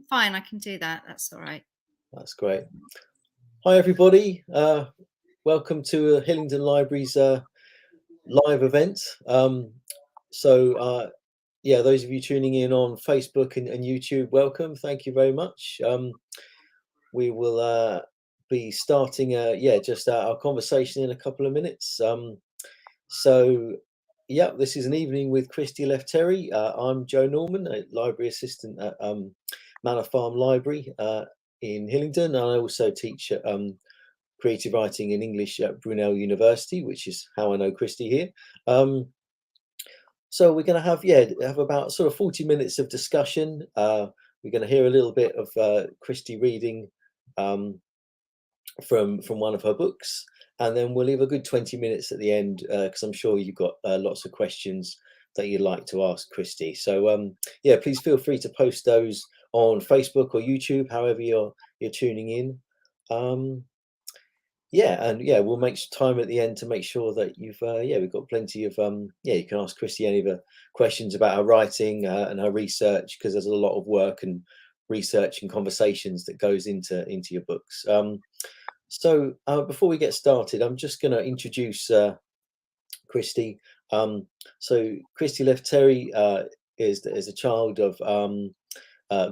Fine, I can do that. That's all right. That's great. Hi, everybody. Welcome to Hillingdon Libraries live event. Yeah, those of you tuning in on Facebook and YouTube, welcome. Thank you very much. We will be starting, just our conversation in a couple of minutes. Yeah, this is an evening with Christy Lefteri. I'm Joe Norman, a library assistant at Manor Farm Library in Hillingdon. I also teach creative writing in English at Brunel University, which is how I know Christy here. So we're going to have about sort of 40 minutes of discussion. We're going to hear a little bit of Christy reading from one of her books, and then we'll leave a good 20 minutes at the end because I'm sure you've got lots of questions that you'd like to ask Christy. So yeah, please feel free to post those on Facebook or YouTube, however you're tuning in. We'll make time at the end to make sure that we've got plenty of you can ask Christy any of the questions about her writing and her research, because there's a lot of work and research and conversations that goes into your books. So before we get started, I'm just going to introduce Christy. So Christy Lefteri is a child of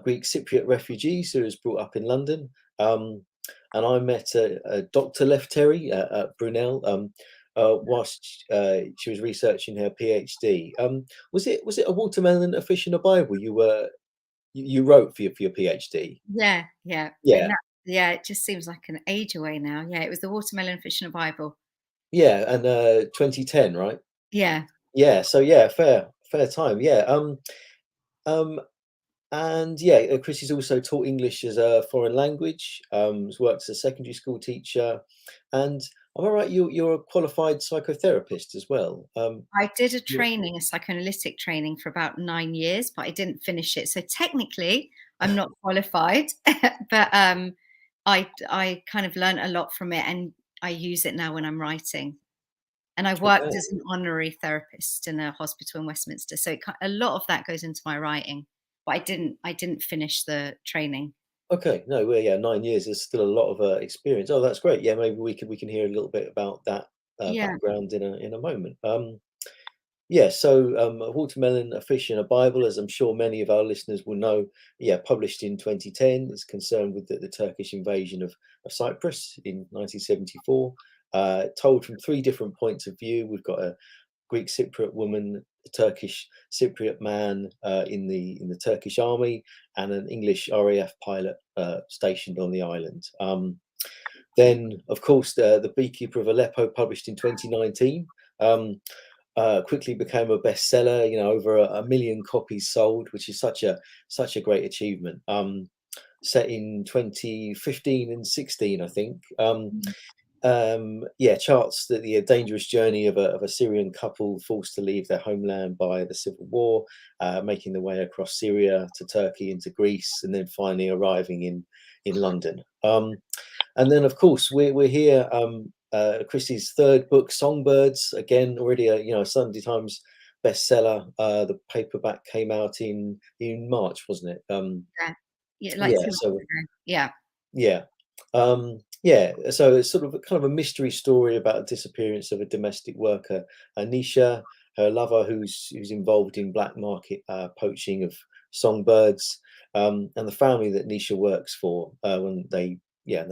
Greek Cypriot refugees who was brought up in London. And I met Dr. Lefteri at Brunel whilst she was researching her PhD. Was it a watermelon, a fish, and a Bible you wrote for your PhD? Yeah. It just seems like an age away now. Yeah, it was the Watermelon, Fish, and a Bible. Yeah, and 2010, right? Yeah. Yeah. So yeah, fair time. Yeah. And yeah, Chrissy's also taught English as a foreign language. Has worked as a secondary school teacher, and am I right? You're a qualified psychotherapist as well. I did a psychoanalytic training for about 9 years, but I didn't finish it. So technically, I'm not qualified, but I kind of learned a lot from it, and I use it now when I'm writing. And I worked as an honorary therapist in a hospital in Westminster, so a lot of that goes into my writing. But I didn't finish the training. Okay, no, well, yeah, 9 years is still a lot of experience. Oh, that's great. Yeah, maybe we can hear a little bit about that background in a moment. So a watermelon, a fish, and a Bible, as I'm sure many of our listeners will know, published in 2010. It's concerned with the Turkish invasion of Cyprus in 1974. Told from 3 different points of view. We've got a Greek Cypriot woman, a Turkish Cypriot man in the Turkish army, and an English RAF pilot stationed on the island. Then, of course, the Beekeeper of Aleppo, published in 2019, quickly became a bestseller. Over a million copies sold, which is such a great achievement. Set in 2015 and 16, I think. Charts the dangerous journey of a Syrian couple forced to leave their homeland by the civil war, making their way across Syria to Turkey into Greece, and then finally arriving in London. And then, of course, we're here. Christy's 3rd book, Songbirds, again already a Sunday Times bestseller. The paperback came out in March, wasn't it? So it's sort of kind of a mystery story about the disappearance of a domestic worker, Anisha, her lover, who's involved in black market poaching of songbirds, and the family that Nisha works for when they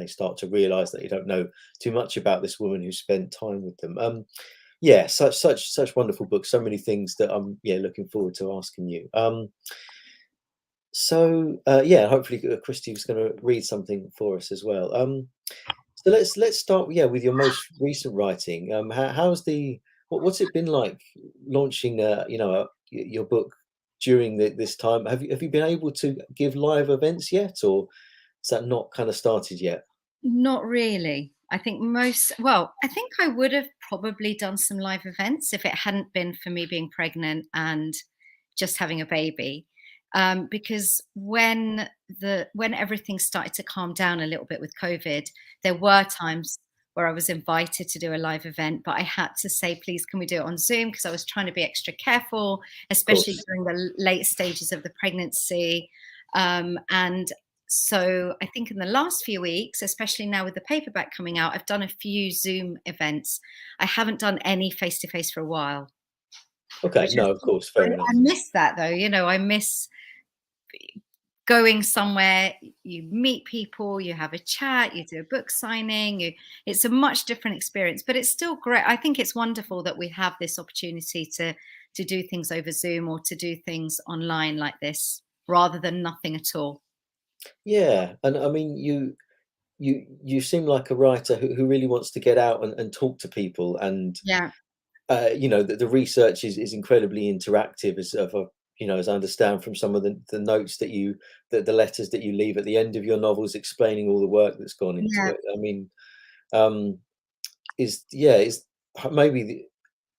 start to realise that they don't know too much about this woman who spent time with them. Such wonderful books. So many things that I'm looking forward to asking you. Hopefully Christy was going to read something for us as well. So let's start with your most recent writing. What's it been like launching your book during this time? Have you been able to give live events yet, or is that not kind of started yet? Not really. I think I would have probably done some live events if it hadn't been for me being pregnant and just having a baby. Because when everything started to calm down a little bit with COVID, there were times where I was invited to do a live event, but I had to say, please, can we do it on Zoom? Because I was trying to be extra careful, especially during the late stages of the pregnancy. And so I think in the last few weeks, especially now with the paperback coming out, I've done a few Zoom events. I haven't done any face-to-face for a while, Okay, which no, of course, fair I enough. miss that though. I miss going somewhere, you meet people, you have a chat, you do a book signing, it's a much different experience, but it's still great. I think it's wonderful that we have this opportunity to do things over Zoom or to do things online like this rather than nothing at all. Yeah, and I mean, you seem like a writer who really wants to get out and talk to people, and Yeah. the research is incredibly interactive, as I understand from some of the notes the letters that you leave at the end of your novels explaining all the work that's gone into Yeah. it. I mean, um, is maybe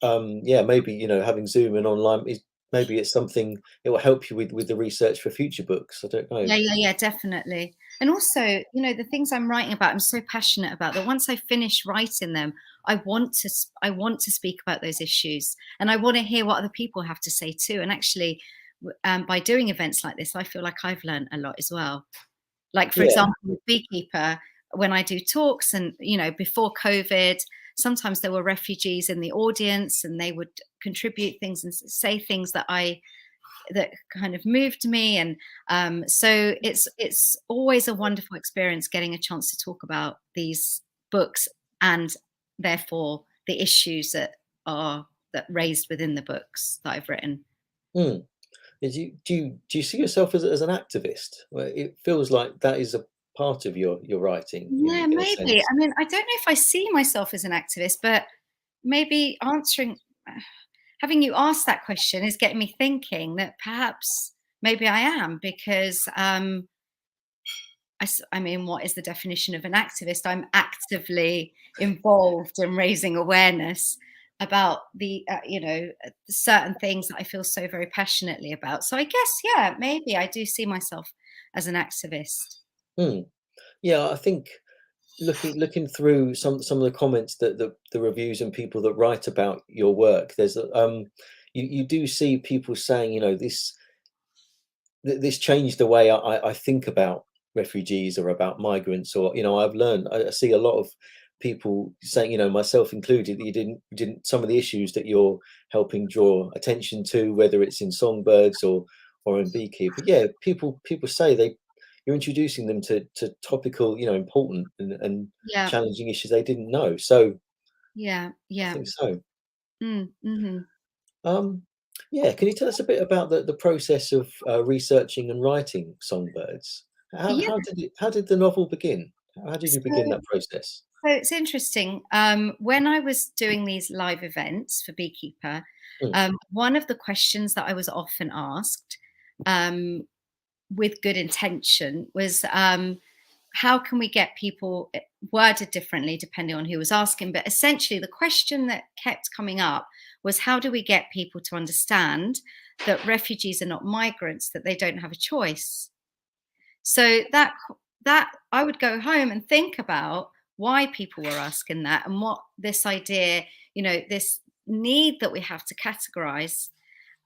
maybe having Zoom and online is maybe it's something it will help you with the research for future books. I don't know. Yeah, definitely. And also, the things I'm writing about, I'm so passionate about that once I finish writing them, I want to speak about those issues, and I want to hear what other people have to say too. And actually, by doing events like this, I feel like I've learned a lot as well. Like, for Yeah. example, with Beekeeper, when I do talks and, before COVID, sometimes there were refugees in the audience and they would contribute things and say things that kind of moved me. And so it's always a wonderful experience getting a chance to talk about these books and therefore the issues that raised within the books that I've written. Hmm. Do you see yourself as an activist? Well, it feels like that is a part of your writing Yeah, in a maybe. sense. I mean, I don't know if I see myself as an activist, but maybe having you ask that question is getting me thinking that perhaps maybe I am, because I mean, what is the definition of an activist? I'm actively involved in raising awareness about certain things that I feel so very passionately about. So I guess, yeah, maybe I do see myself as an activist. Hmm. Yeah, I think looking through some of the comments that the reviews and people that write about your work, you do see people saying, this changed the way I think about refugees or about migrants, or I've learned. I see a lot of people saying, myself included, that you didn't some of the issues that you're helping draw attention to, whether it's in Songbirds or in Beekeeper. Yeah, people say you're introducing them to topical, important and Yeah, challenging issues they didn't know. So yeah, I yeah. think so. Mm-hmm. Um, yeah, can you tell us a bit about the process of researching and writing Songbirds? Yeah. How did the novel begin? How did you begin So, that process? so it's interesting. When I was doing these live events for Beekeeper, Mm, one of the questions that I was often asked, um, with good intention, was how can we get people, worded differently depending on who was asking, but essentially the question that kept coming up was, how do we get people to understand that refugees are not migrants, that they don't have a choice? So that I would go home and think about why people were asking that, and what this idea, this need that we have to categorize,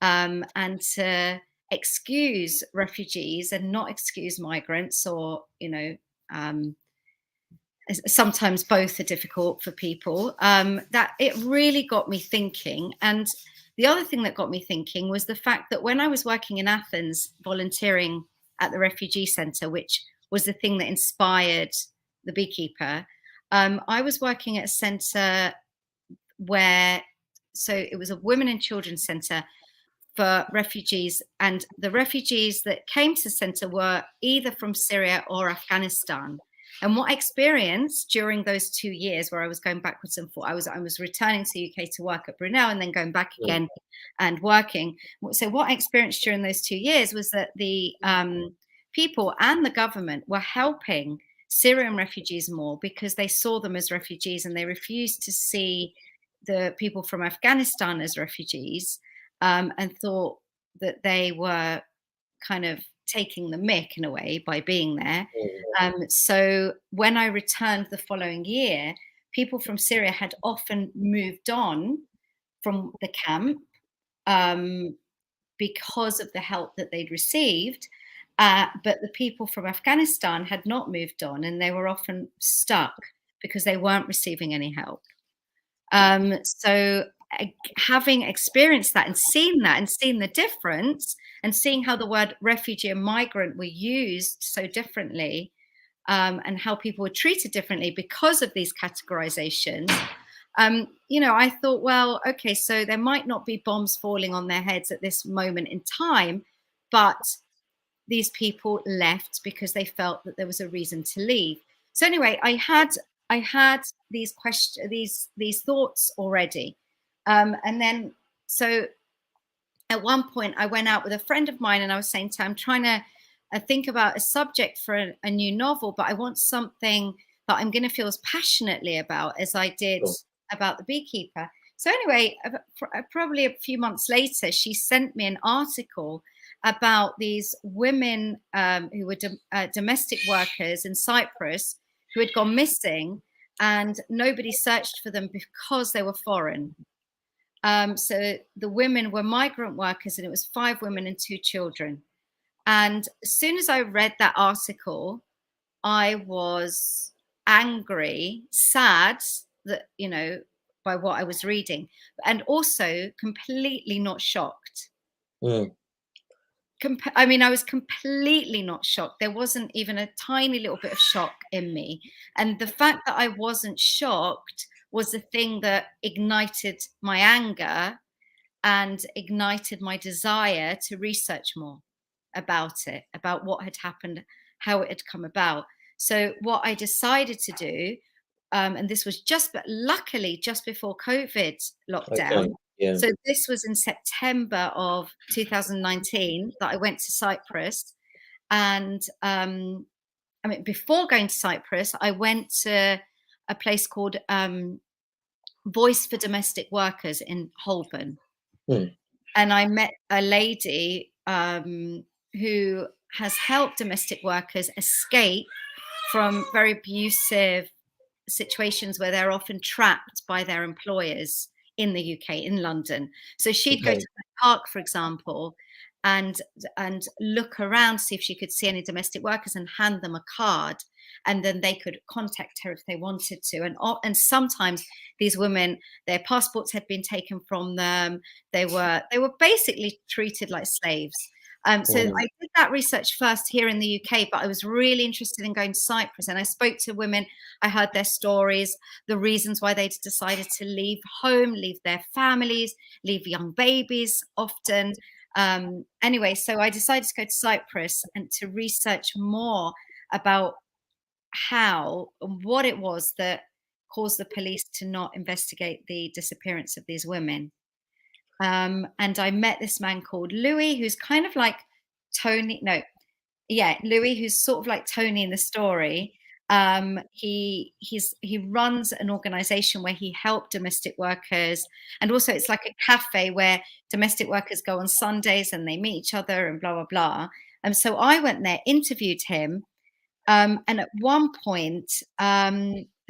and to excuse refugees and not excuse migrants, or um, sometimes both are difficult for people. That it really got me thinking. And the other thing that got me thinking was the fact that when I was working in Athens, volunteering at the refugee center, which was the thing that inspired the Beekeeper, I was working at a center where, so it was a women and children center for refugees, and the refugees that came to the center were either from Syria or Afghanistan. And what I experienced during those 2 years, where I was going backwards and forth, I was returning to the UK to work at Brunel and then going back mm, again and working. So what I experienced during those 2 years was that the people and the government were helping Syrian refugees more because they saw them as refugees, and they refused to see the people from Afghanistan as refugees, and thought that they were kind of taking the mick in a way by being there. mm, So when I returned the following year, people from Syria had often moved on from the camp, um, because of the help that they'd received. But the people from Afghanistan had not moved on, and they were often stuck because they weren't receiving any help. So having experienced that and seen the difference, and seeing how the word refugee and migrant were used so differently, and how people were treated differently because of these categorizations, I thought, well, okay, so there might not be bombs falling on their heads at this moment in time, but these people left because they felt that there was a reason to leave. So anyway, I had these questions, these thoughts already, and then so at one point I went out with a friend of mine, and I was saying to her, I'm trying to think about a subject for a new novel, but I want something that I'm going to feel as passionately about as I did Sure. about The Beekeeper. So anyway, probably a few months later, she sent me an article about these women who were domestic workers in Cyprus who had gone missing, and nobody searched for them because they were foreign. So the women were migrant workers, and it was 5 women and 2 children. And as soon as I read that article, I was angry, sad that, by what I was reading, and also completely not shocked. Mm. I was completely not shocked. There wasn't even a tiny little bit of shock in me. And the fact that I wasn't shocked was the thing that ignited my anger and ignited my desire to research more about it, about what had happened, how it had come about. So what I decided to do, and this was but luckily just before COVID lockdown. Okay. Yeah. So this was in September of 2019 that I went to Cyprus. And before going to Cyprus, I went to a place called Voice for Domestic Workers in Holborn. Mm. And I met a lady who has helped domestic workers escape from very abusive situations where they're often trapped by their employers in the UK, in London. So she'd go to the park, for example, and look around, see if she could see any domestic workers, and hand them a card, and then they could contact her if they wanted to. And sometimes these women, their passports had been taken from them. They were basically treated like slaves. So I did that research first here in the UK, but I was really interested in going to Cyprus, and I spoke to women. I heard their stories, the reasons why they'd decided to leave home, leave their families, leave young babies often. Anyway, so I decided to go to Cyprus and to research more about what it was that caused the police to not investigate the disappearance of these women. And I met this man called Louis, who's kind of like Tony. No, yeah, Louis, who's sort of like Tony in the story. He runs an organization where he helped domestic workers, and also it's like a cafe where domestic workers go on Sundays and they meet each other and blah blah blah. And so I went there, interviewed him, and at one point,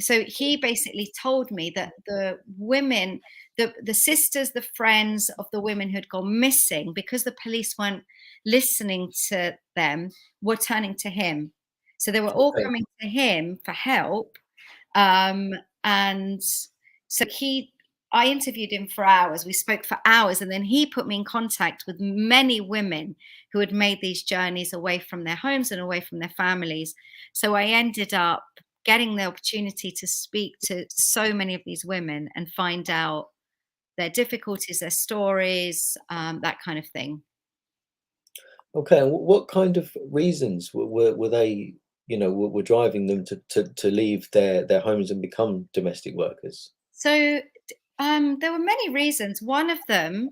so he basically told me that the women, the sisters, the friends of the women who had gone missing, because the police weren't listening to them, were turning to him. So they were all coming to him for help. And so I interviewed him for hours. We spoke for hours, and then he put me in contact with many women who had made these journeys away from their homes and away from their families. So I ended up getting the opportunity to speak to so many of these women and find out their difficulties, their stories, that kind of thing. Okay, and what kind of reasons were they, were driving them to leave their homes and become domestic workers? So there were many reasons. One of them,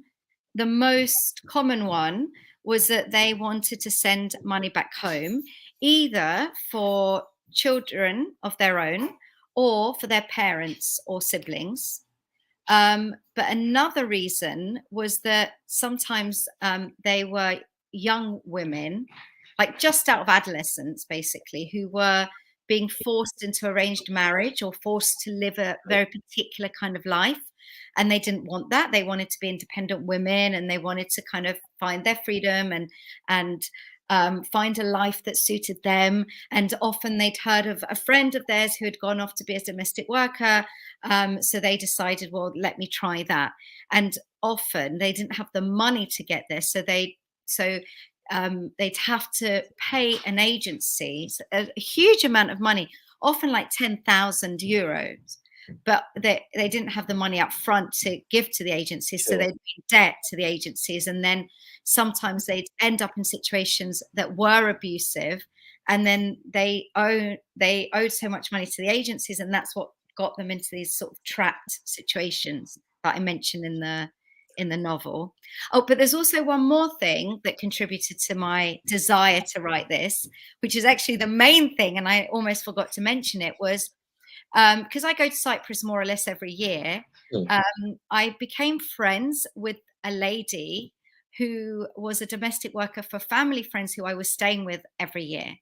the most common one, was that they wanted to send money back home, either for children of their own or for their parents or siblings. But another reason was that sometimes they were young women, like just out of adolescence, basically, who were being forced into arranged marriage or forced to live a very particular kind of life. And they didn't want that. They wanted to be independent women, and they wanted to kind of find their freedom and find a life that suited them. And often they'd heard of a friend of theirs who had gone off to be a domestic worker. So they decided, well, let me try that. And often they didn't have the money to get there. So they'd have to pay an agency a huge amount of money, often like 10,000 euros. But they didn't have the money up front to give to the agencies. Sure. So they'd be in debt to the agencies. And then sometimes they'd end up in situations that were abusive. And then they owed so much money to the agencies. And that's what got them into these sort of trapped situations that I mentioned in the novel. Oh, but there's also one more thing that contributed to my desire to write this, which is actually the main thing. And I almost forgot to mention it, was because I go to Cyprus more or less every year. I became friends with a lady who was a domestic worker for family friends who I was staying with every year.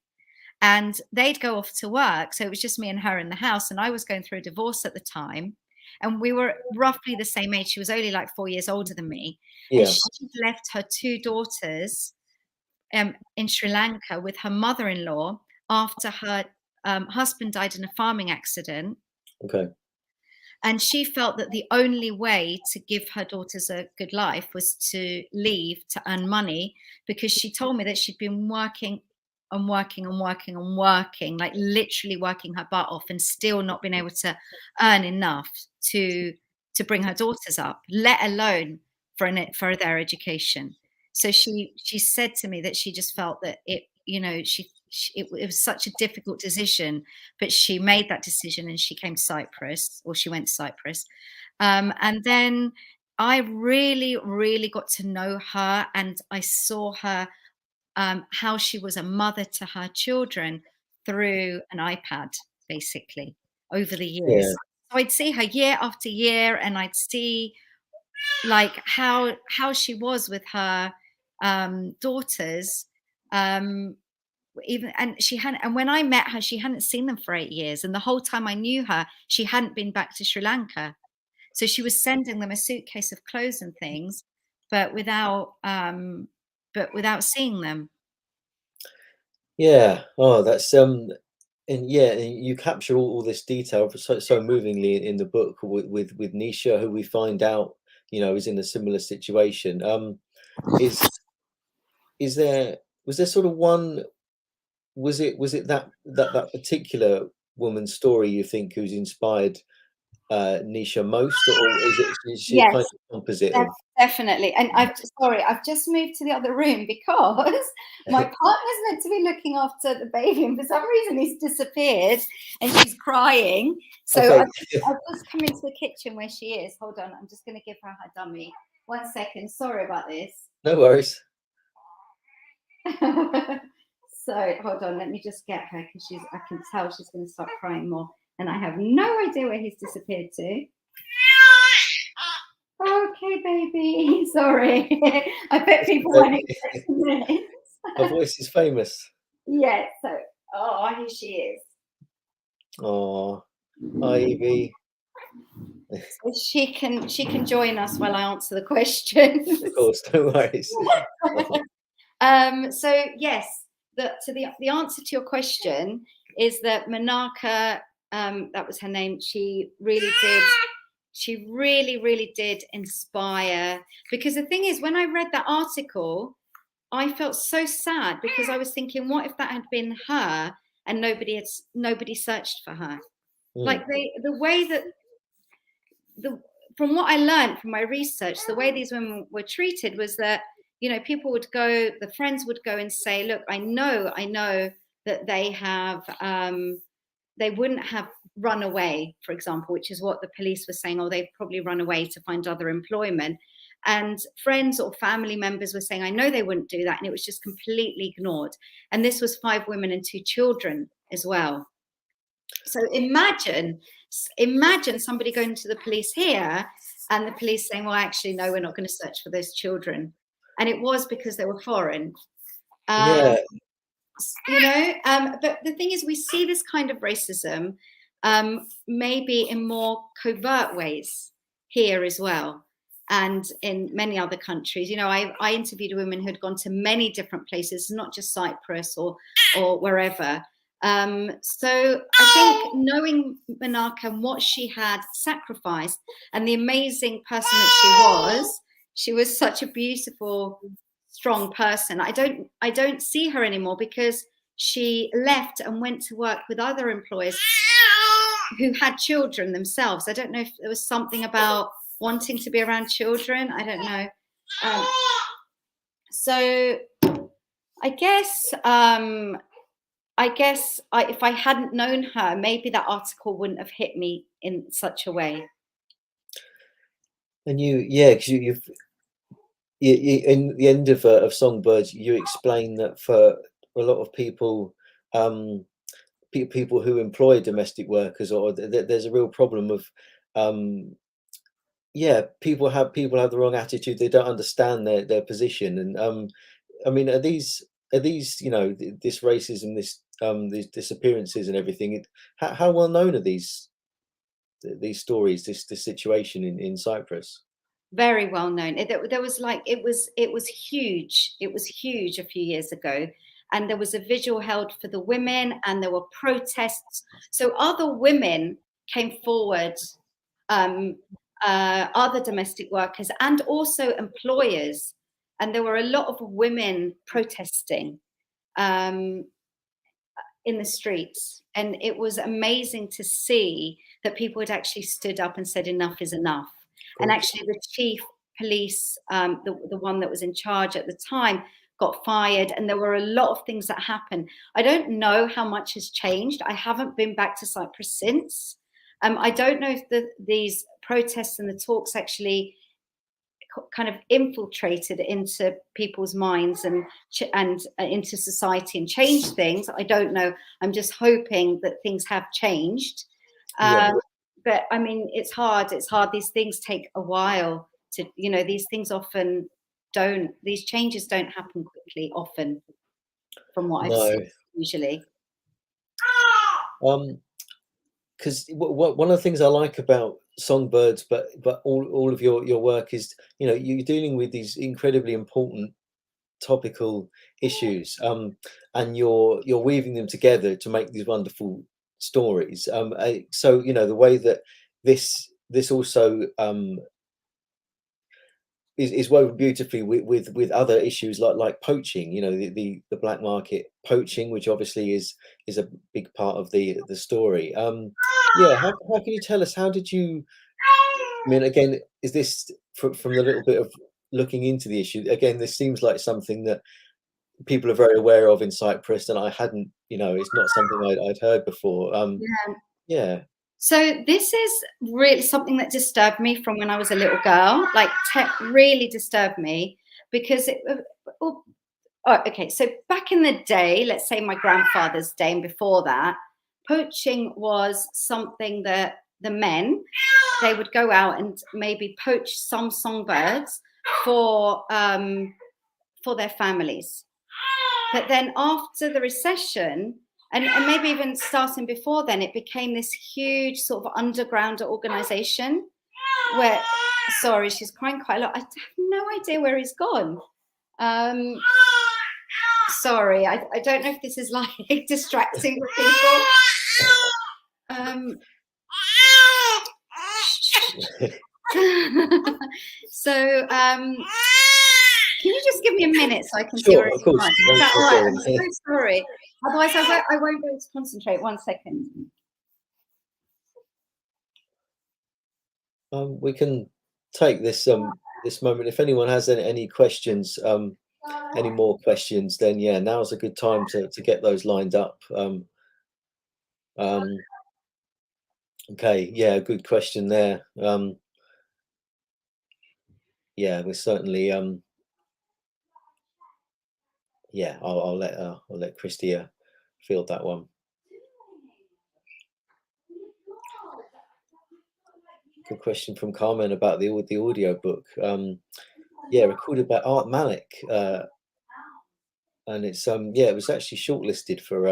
And they'd go off to work. So it was just me and her in the house. And I was going through a divorce at the time. And we were roughly the same age. She was only like 4 years older than me. Yeah. And she left her 2 daughters in Sri Lanka with her mother-in-law after her husband died in a farming accident. Okay. And she felt that the only way to give her daughters a good life was to leave to earn money, because she told me that she'd been working and working and working and working, like literally working her butt off, and still not been able to earn enough to bring her daughters up, let alone for their education. So she said to me that she just felt that it was such a difficult decision, but she made that decision and she came to Cyprus, or she went to Cyprus. And then I really, really got to know her, and I saw her, how she was a mother to her children through an iPad, basically, over the years. Yeah. So I'd see her year after year, and I'd see like how she was with her daughters. And when I met her, she hadn't seen them for 8 years, and the whole time I knew her, she hadn't been back to Sri Lanka. So she was sending them a suitcase of clothes and things, but without seeing them. Yeah. Oh, that's and yeah, and you capture all this detail so movingly in the book with Nisha, who we find out, is in a similar situation. Is was there sort of one, was it that particular woman's story you think who's inspired Nisha most, or is she kind Yes, of composite of? definitely. And I've just moved to the other room because my partner's meant to be looking after the baby, and for some reason he's disappeared and she's crying. So Okay. I've just come into the kitchen where she is. Hold on, I'm just going to give her her dummy. 1 second. Sorry about this. No worries. So hold on, let me just get her, because I can tell she's going to start crying more, and I have no idea where he's disappeared to. Okay, baby. Sorry. I bet people weren't expecting this. Her voice is famous. Yeah. So, here she is. Oh, hi, Evie. So she can join us while I answer the questions. Of course, no worries. So yes, the answer to your question is that Manaka, that was her name. She really did inspire, because the thing is, when I read that article, I felt so sad, because I was thinking, what if that had been her and nobody searched for her? Like the way that from what I learned from my research, the way these women were treated was that, people would go, the friends would go and say, look, I know that they wouldn't have run away, for example, which is what the police were saying. Oh, they've probably run away to find other employment. And friends or family members were saying, I know they wouldn't do that. And it was just completely ignored. And this was 5 women and 2 children as well. So imagine somebody going to the police here, and the police saying, well, actually, no, we're not going to search for those children. And it was because they were foreign. Yeah. But the thing is, we see this kind of racism maybe in more covert ways here as well. and in many other countries. You know, I interviewed a woman who had gone to many different places, not just Cyprus or wherever. So I think knowing Menaka and what she had sacrificed and the amazing person that she was such a beautiful, strong person. I don't see her anymore because she left and went to work with other employers who had children themselves. I don't know if there was something about wanting to be around children. I don't know. So I guess if I hadn't known her, maybe that article wouldn't have hit me in such a way. And because you've in the end of Songbirds, you explain that for a lot of people, people who employ domestic workers, or there's a real problem of, people have the wrong attitude. They don't understand their position, and I mean, are these this racism, these disappearances and everything? How well known are these stories, this situation in Cyprus? Very well known. There was like it was huge. It was huge a few years ago, and there was a vigil held for the women, and there were protests. So other women came forward, other domestic workers, and also employers, and there were a lot of women protesting in the streets, and it was amazing to see that people had actually stood up and said enough is enough. And actually the chief police, the one that was in charge at the time, got fired, and there were a lot of things that happened. I don't know how much has changed. I haven't been back to Cyprus since. I don't know if these protests and the talks actually kind of infiltrated into people's minds and into society and changed things. I don't know. I'm just hoping that things have changed. But I mean, it's hard. It's hard. These things take a while to, these things often don't, these changes don't happen quickly often, from what I've seen usually. Because one of the things I like about Songbirds, but all of your work is, you're dealing with these incredibly important topical issues, and you're weaving them together to make these wonderful stories. So the way that this also is woven beautifully with other issues like poaching, the black market poaching, which obviously is a big part of the story. How can you tell us, how did you, I mean, again, is this from the little bit of looking into the issue, again, this seems like something that people are very aware of in Cyprus, and I hadn't, it's not something I'd heard before. So this is really something that disturbed me from when I was a little girl, like really disturbed me, because so back in the day, let's say my grandfather's day and before that, poaching was something that the men, they would go out and maybe poach some songbirds for their families. But then after the recession, and maybe even starting before then, it became this huge sort of underground organization where, sorry, she's crying quite a lot. I have no idea where he's gone. Sorry, I don't know if this is like distracting for people. So, can you just give me a minute so I can see where it's going? Is that all right? I'm so sorry. Otherwise, I won't be able to concentrate. 1 second. We can take this this moment. If anyone has any questions, any more questions, then now's a good time to get those lined up. Okay, good question there. We're certainly I'll let Christy field that one. Good question from Carmen about the audio book. Recorded by Art Malik, and it's it was actually shortlisted for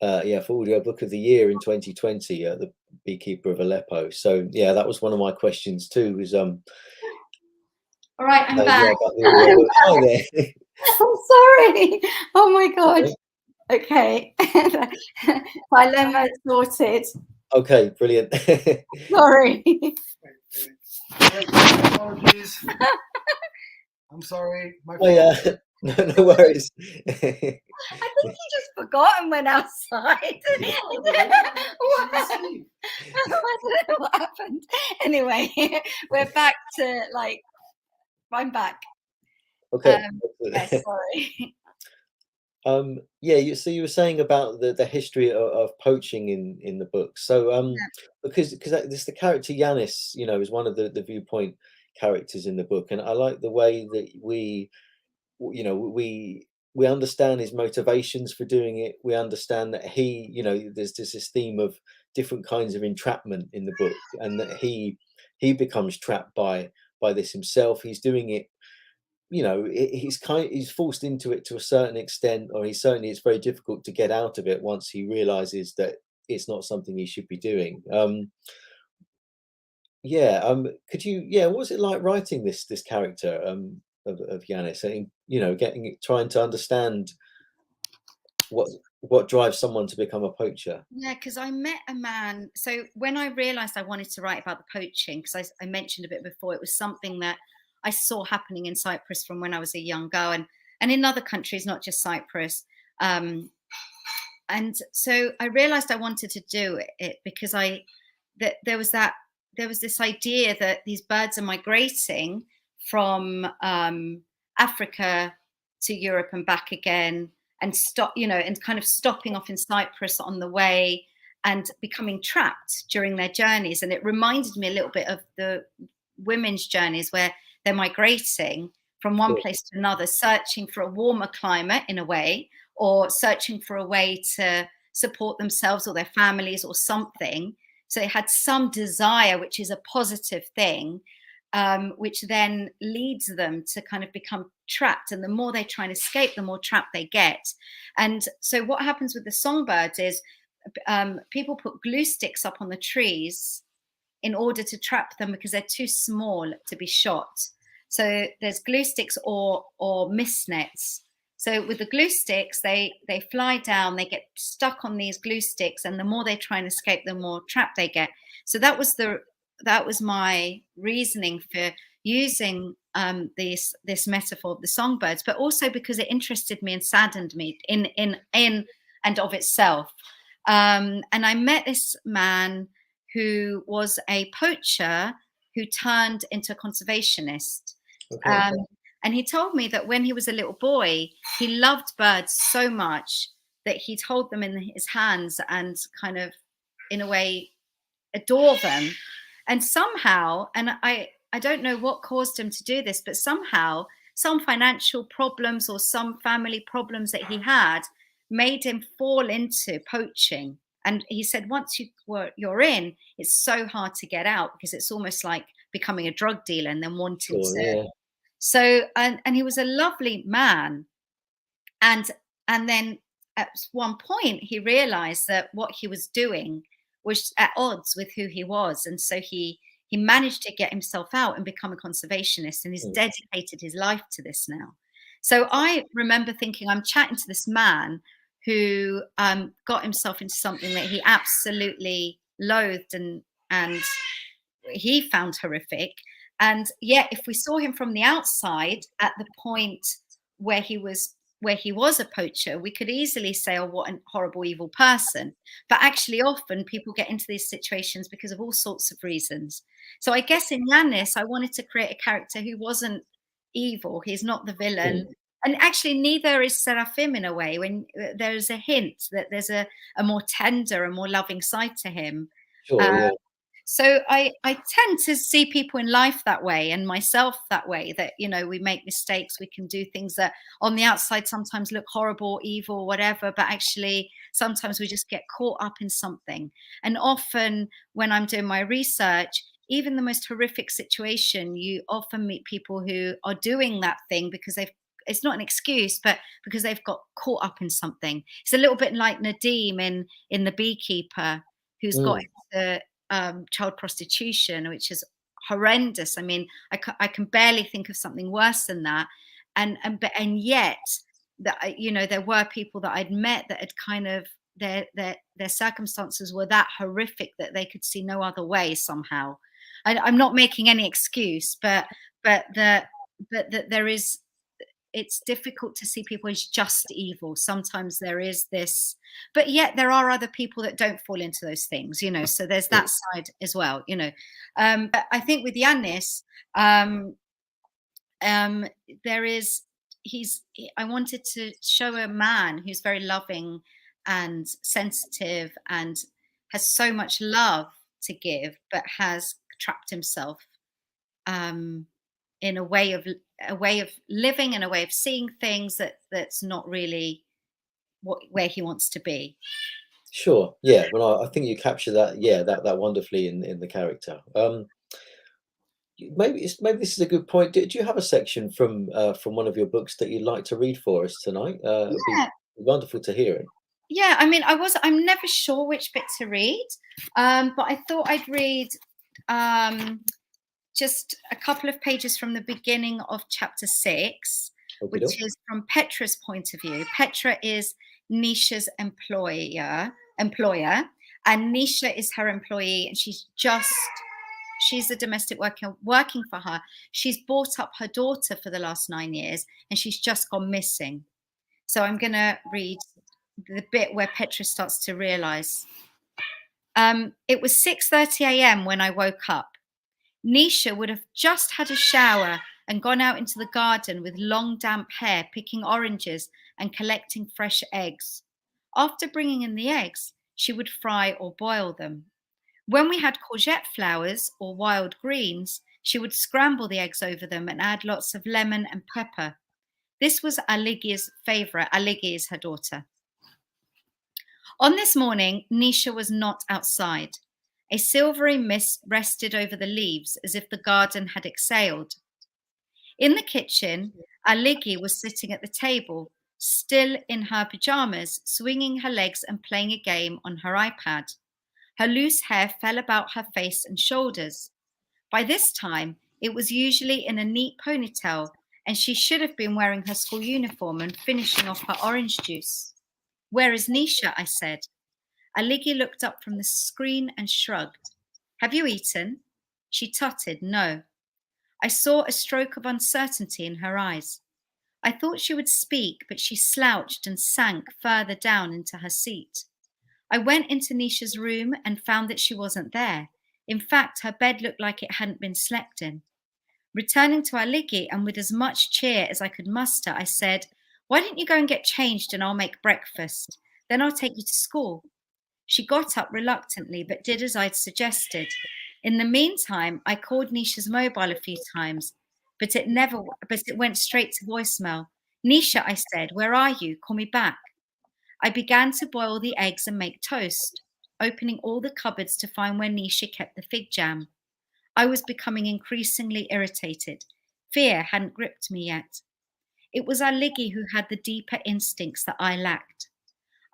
audio book of the year in 2020 at the Beekeeper of Aleppo. So that was one of my questions too, was All right, I'm back. Yeah, about the audio book. Hi there. I'm sorry. Oh my God. Okay. Okay. Dilemma sorted. Okay, brilliant. Sorry. Apologies. I'm sorry. My Oh, yeah. fault. No worries. I think he just forgot and went outside. What? I don't know what happened. Anyway, we're back to like, I'm back. Okay. Yes, sorry. Yeah, so you were saying about the history of poaching in the book. So because this the character Yanis, is one of the viewpoint characters in the book, and I like the way that we understand his motivations for doing it. We understand that there's this theme of different kinds of entrapment in the book, and that he becomes trapped by this himself. He's doing it, he's forced into it to a certain extent, or it's very difficult to get out of it once he realizes that it's not something he should be doing. Yeah, what was it like writing this character of Yanis, and trying to understand what drives someone to become a poacher? Yeah, because I met a man. So when I realized I wanted to write about the poaching, because I mentioned a bit before, it was something that I saw happening in Cyprus from when I was a young girl, and in other countries, not just Cyprus. And so I realized I wanted to do it because there was this idea that these birds are migrating from Africa to Europe and back again, and and kind of stopping off in Cyprus on the way and becoming trapped during their journeys. And it reminded me a little bit of the women's journeys where they're migrating from one Sure. place to another, searching for a warmer climate in a way, or searching for a way to support themselves or their families or something. So they had some desire, which is a positive thing, which then leads them to kind of become trapped. And the more they try and escape, the more trapped they get. And so what happens with the songbirds is people put glue sticks up on the trees in order to trap them because they're too small to be shot. So there's glue sticks or mist nets. So with the glue sticks, they fly down, they get stuck on these glue sticks, and the more they try and escape, the more trapped they get. So that was my reasoning for using this metaphor of the songbirds, but also because it interested me and saddened me in and of itself. And I met this man who was a poacher who turned into a conservationist. Okay. And he told me that when he was a little boy, he loved birds so much that he'd hold them in his hands and kind of, in a way, adore them. And somehow, and I don't know what caused him to do this, but somehow some financial problems or some family problems that he had made him fall into poaching. And he said, once you're in, it's so hard to get out because it's almost like becoming a drug dealer and then wanting Sure. to. Yeah. So, and he was a lovely man. And then at one point he realized that what he was doing was at odds with who he was. And so he managed to get himself out and become a conservationist, and he's dedicated his life to this now. So I remember thinking, I'm chatting to this man who got himself into something that he absolutely loathed and he found horrific. And yet, if we saw him from the outside at the point where he was a poacher, we could easily say, oh, what a horrible, evil person. But actually, often people get into these situations because of all sorts of reasons. So I guess in Yanis, I wanted to create a character who wasn't evil. He's not the villain. And actually, neither is Seraphim in a way, when there's a hint that there's a more tender and more loving side to him. Sure. Yeah. So I tend to see people in life that way, and myself that way, that, we make mistakes, we can do things that on the outside sometimes look horrible, evil, whatever, but actually sometimes we just get caught up in something. And often when I'm doing my research, even the most horrific situation, you often meet people who are doing that thing because it's not an excuse, but because they've got caught up in something. It's a little bit like Nadim in The Beekeeper, who's got into child prostitution, which is horrendous. I mean, I can barely think of something worse than that. And yet, that, you know, there were people that I'd met that had kind of, their circumstances were that horrific that they could see no other way somehow. I'm not making any excuse, but that there is, it's difficult to see people as just evil. Sometimes there is this, but yet there are other people that don't fall into those things, you know, so there's that side as well, you know. But I think with Yannis, there is, I wanted to show a man who's very loving and sensitive and has so much love to give, but has trapped himself in a way of living and a way of seeing things that's not really where he wants to be. Sure. Yeah. Well, I think you capture that. Yeah, that wonderfully in the character. Maybe this is a good point. Do you have a section from one of your books that you'd like to read for us tonight? It'd be wonderful to hear it. Yeah, I mean, I'm never sure which bit to read, but I thought I'd read just a couple of pages from the beginning of chapter 6, which is from Petra's point of view. Petra is Nisha's employer, and Nisha is her employee, and she's a domestic worker working for her. She's brought up her daughter for the last 9 years, and she's just gone missing. So I'm going to read the bit where Petra starts to realize. It was 6:30 a.m. when I woke up. Nisha would have just had a shower and gone out into the garden with long damp hair, picking oranges and collecting fresh eggs. After bringing in the eggs, she would fry or boil them. When we had courgette flowers or wild greens, she would scramble the eggs over them and add lots of lemon and pepper. This was Aligi's favourite. Aligi is her daughter. On this morning, Nisha was not outside. A silvery mist rested over the leaves as if the garden had exhaled. In the kitchen, Aligi was sitting at the table, still in her pyjamas, swinging her legs and playing a game on her iPad. Her loose hair fell about her face and shoulders. By this time, it was usually in a neat ponytail, and she should have been wearing her school uniform and finishing off her orange juice. "Where is Nisha?" I said. Aligi looked up from the screen and shrugged. "Have you eaten?" She tutted, "No." I saw a stroke of uncertainty in her eyes. I thought she would speak, but she slouched and sank further down into her seat. I went into Nisha's room and found that she wasn't there. In fact, her bed looked like it hadn't been slept in. Returning to Aligi, and with as much cheer as I could muster, I said, "Why don't you go and get changed and I'll make breakfast? Then I'll take you to school." She got up reluctantly, but did as I'd suggested. In the meantime, I called Nisha's mobile a few times, but it went straight to voicemail. "Nisha," I said, "where are you? Call me back." I began to boil the eggs and make toast, opening all the cupboards to find where Nisha kept the fig jam. I was becoming increasingly irritated. Fear hadn't gripped me yet. It was Aligi who had the deeper instincts that I lacked.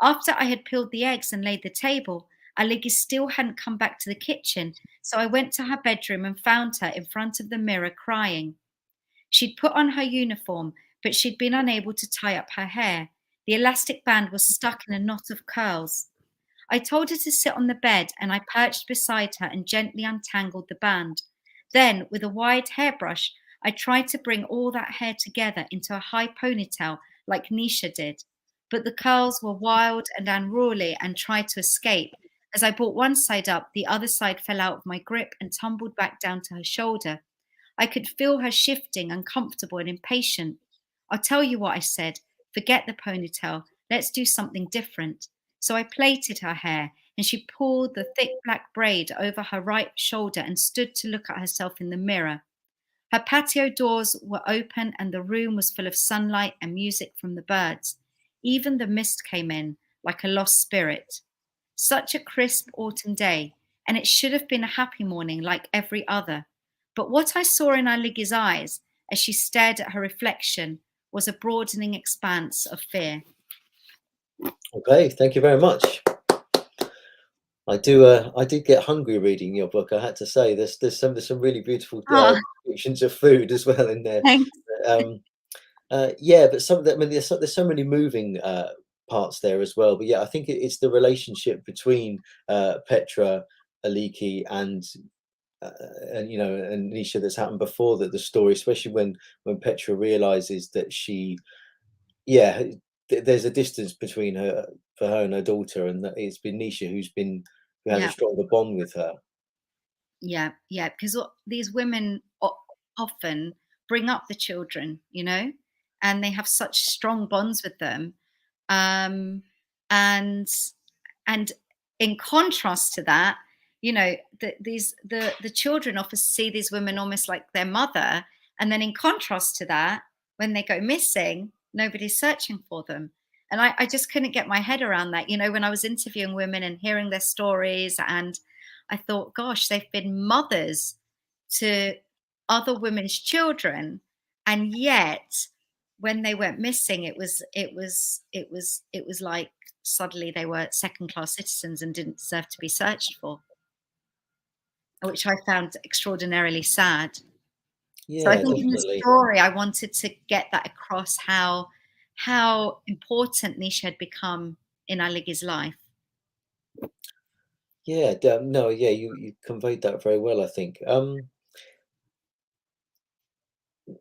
After I had peeled the eggs and laid the table, Aligi still hadn't come back to the kitchen, so I went to her bedroom and found her in front of the mirror crying. She'd put on her uniform, but she'd been unable to tie up her hair. The elastic band was stuck in a knot of curls. I told her to sit on the bed, and I perched beside her and gently untangled the band. Then, with a wide hairbrush, I tried to bring all that hair together into a high ponytail like Nisha did. But the curls were wild and unruly and tried to escape. As I brought one side up, the other side fell out of my grip and tumbled back down to her shoulder. I could feel her shifting, uncomfortable and impatient. "I'll tell you what," I said. "Forget the ponytail. Let's do something different." So I plaited her hair, and she pulled the thick black braid over her right shoulder and stood to look at herself in the mirror. Her patio doors were open, and the room was full of sunlight and music from the birds. Even the mist came in, like a lost spirit. Such a crisp autumn day, and it should have been a happy morning like every other. But what I saw in Aligi's eyes as she stared at her reflection was a broadening expanse of fear. Okay, thank you very much. I do. I did get hungry reading your book. I had to say, there's some really beautiful Oh, descriptions of food as well in there. thanks. Um, yeah, but some of that. I mean, there's so many moving parts there as well. But yeah, I think it's the relationship between Petra, Aliki, uh, and and Nisha that's happened before the story, especially when Petra realizes that yeah, there's a distance between her for her and her daughter, and that it's been Nisha who has a Yeah. stronger bond with her. Yeah, yeah, because these women often bring up the children, and they have such strong bonds with them. Um, and and in contrast to that, the children often see these women almost like their mother, and then in contrast to that, when they go missing, nobody's searching for them. And I just couldn't get my head around that. When I was interviewing women and hearing their stories, and I thought, gosh, they've been mothers to other women's children, and yet when they went missing, it was like suddenly they were second class citizens and didn't deserve to be searched for, which I found extraordinarily sad. So I Yeah, think in the definitely. story, I wanted to get that across, how important Nisha had become in Aligi's life. Yeah, no, yeah, you conveyed that very well, I think.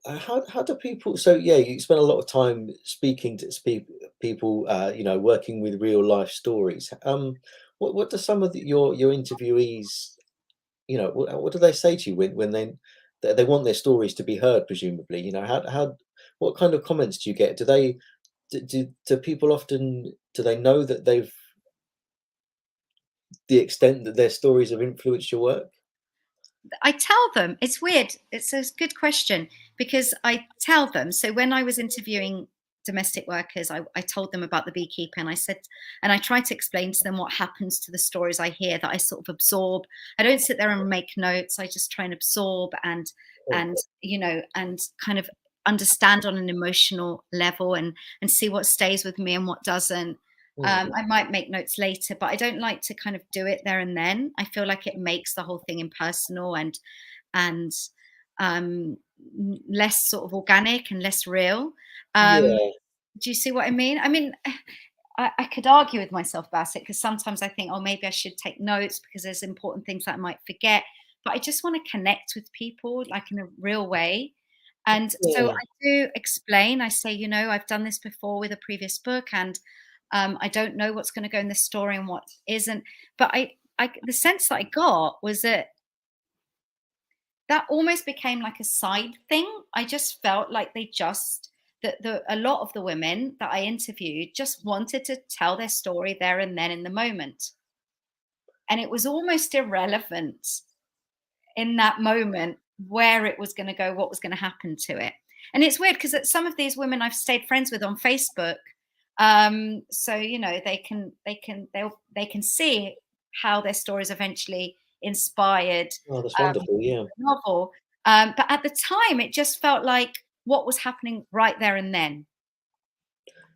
How do people? So yeah, you spend a lot of time speaking to people, working with real life stories. What do some of your interviewees, what do they say to you when they want their stories to be heard? Presumably, what kind of comments do you get? Do people often, do they know that the extent that their stories have influenced your work? I tell them, it's weird. It's a good question, because I tell them. So when I was interviewing domestic workers, I told them about the beekeeper, and I tried to explain to them what happens to the stories I hear, that I sort of absorb. I don't sit there and make notes. I just try and absorb and, Oh, and kind of understand on an emotional level, and see what stays with me and what doesn't. mm, I might make notes later, but I don't like to kind of do it there and then. I feel like it makes the whole thing impersonal and um, less sort of organic and less real. Um, yeah. do you see what I mean? I mean, I could argue with myself about it, because sometimes I think, oh, maybe I should take notes because there's important things that I might forget. But I just want to connect with people like in a real way. And so Yeah. I do explain. I say, I've done this before with a previous book, and I don't know what's going to go in this story and what isn't. But the sense that I got was that almost became like a side thing. I just felt like a lot of the women that I interviewed just wanted to tell their story there and then in the moment. And it was almost irrelevant in that moment where it was going to go, what was going to happen to it. And it's weird because some of these women I've stayed friends with on Facebook. So they can see how their stories eventually inspired Oh, that's wonderful. the Yeah. novel. But at the time, it just felt like what was happening right there and then.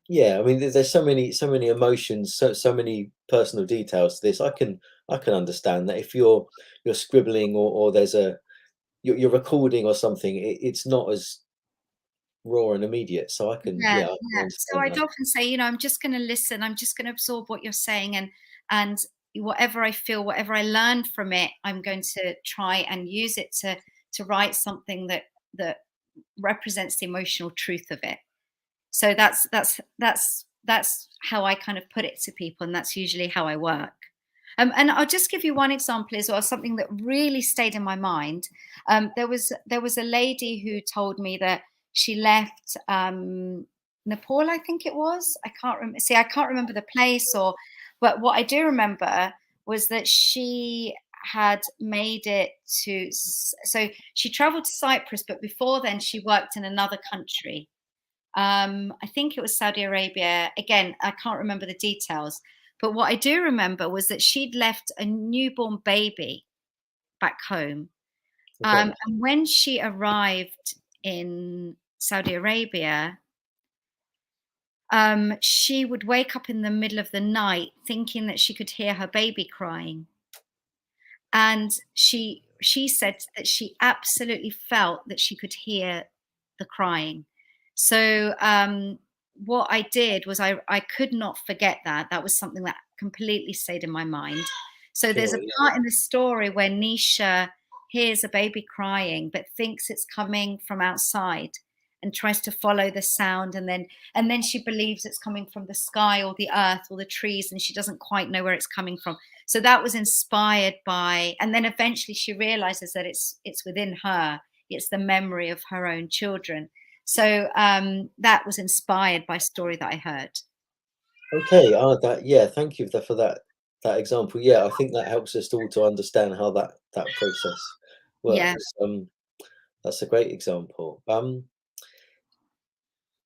Yeah, I mean, there's so many emotions, so many personal details to this. I can understand that if you're scribbling, or there's you're recording or something, it's not as raw and immediate. So Yeah, I can yeah. So understand I'd that. often say, I'm just going to listen. I'm just going to absorb what you're saying, and whatever I feel, whatever I learned from it, I'm going to try and use it to write something that represents the emotional truth of it. So that's how I kind of put it to people, and that's usually how I work. And I'll just give you one example as well, something that really stayed in my mind. There was a lady who told me that she left Nepal, I think it was. I can't remember. See, I can't remember the place, but what I do remember was that she had made it so she traveled to Cyprus, but before then she worked in another country. I think it was Saudi Arabia. Again, I can't remember the details. But what I do remember was that she'd left a newborn baby back home. Okay. And when she arrived in Saudi Arabia, she would wake up in the middle of the night thinking that she could hear her baby crying. And she said that she absolutely felt that she could hear the crying. So what I did was I could not forget that. That was something that completely stayed in my mind. So there's a part in the story where Nisha hears a baby crying but thinks it's coming from outside and tries to follow the sound, and then she believes it's coming from the sky or the earth or the trees, and she doesn't quite know where it's coming from. So that was inspired by, and then eventually she realizes that it's within her. It's the memory of her own children. So that was inspired by a story that I heard. Okay. Thank you for that example. Yeah, I think that helps us all to understand how that process Yeah. works. That's a great example.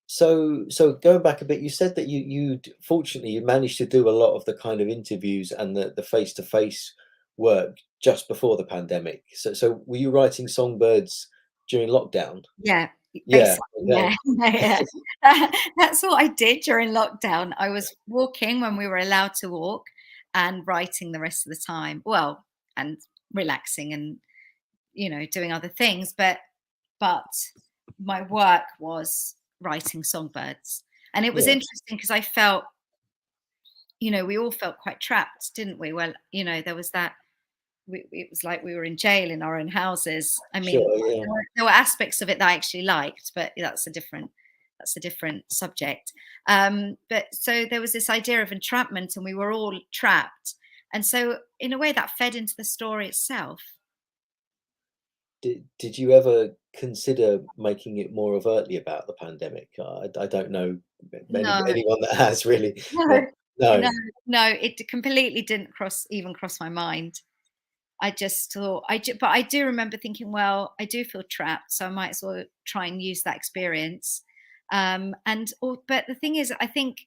So going back a bit, you said that you fortunately you managed to do a lot of the kind of interviews and the face-to-face work just before the pandemic. So were you writing Songbirds during lockdown? Yeah, Yeah. basically, Okay. yeah. That's what I did during lockdown. I was walking when we were allowed to walk and writing the rest of the time. Well, and relaxing and, doing other things. But my work was writing Songbirds. And it was Yeah. interesting because I felt, we all felt quite trapped, didn't we? Well, there was that. It was like we were in jail in our own houses. I mean, Sure. Yeah. there were aspects of it that I actually liked, but that's a different subject. But so there was this idea of entrapment, and we were all trapped, and so in a way that fed into the story itself. Did you ever consider making it more overtly about the pandemic? I don't know No, anyone that has really. no, But no. no, no. It completely didn't cross my mind. I just thought but I do remember thinking, well, I do feel trapped, so I might as well try and use that experience. But the thing is, I think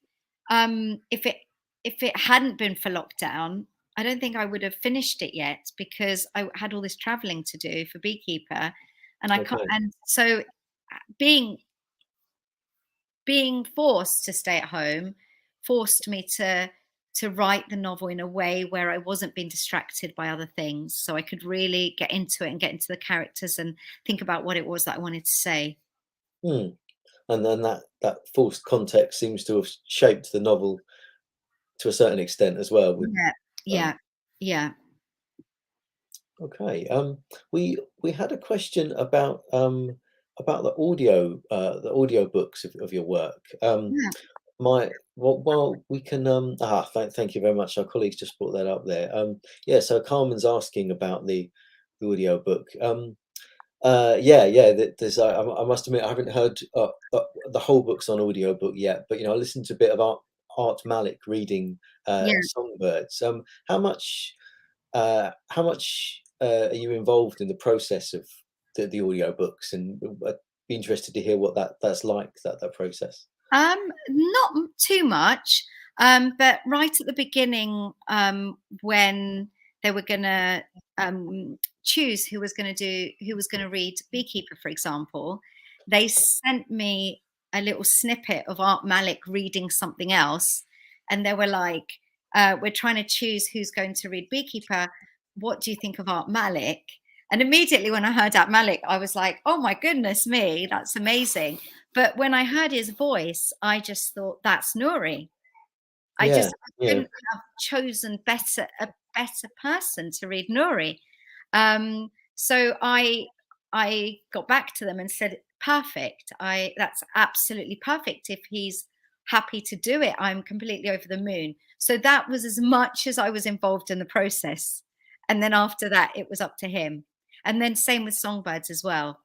if it hadn't been for lockdown, I don't think I would have finished it yet because I had all this traveling to do for Beekeeper, and I can't. Okay. And so being forced to stay at home forced me to write the novel in a way where I wasn't being distracted by other things, so I could really get into it and get into the characters and think about what it was that I wanted to say. Hmm. And then that forced context seems to have shaped the novel to a certain extent as well. Yeah, Um, yeah, yeah, okay. We had a question about the audio books of your work. yeah, Well, we can. Thank you very much. Our colleagues just brought that up there. Yeah. So Carmen's asking about the audio book. There's. I must admit, I haven't heard the whole books on audiobook yet, but I listened to a bit of Art Malik reading yeah. Songbirds. How much are you involved in the process of the audiobooks? And I'd be interested to hear what that's like, that process. Not too much, but right at the beginning, when they were gonna choose who was going to read Beekeeper, for example, they sent me a little snippet of Art Malik reading something else, and they were like, "We're trying to choose who's going to read Beekeeper. What do you think of Art Malik?" And immediately when I heard Art Malik, I was like, "Oh my goodness me, that's amazing!" But when I heard his voice, I just thought, "That's Nuri." I Yeah, just yeah, couldn't have chosen a better person to read Nuri. So I got back to them and said, "Perfect. That's absolutely perfect. If he's happy to do it, I'm completely over the moon." So that was as much as I was involved in the process. And then after that, it was up to him. And then same with Songbirds as well.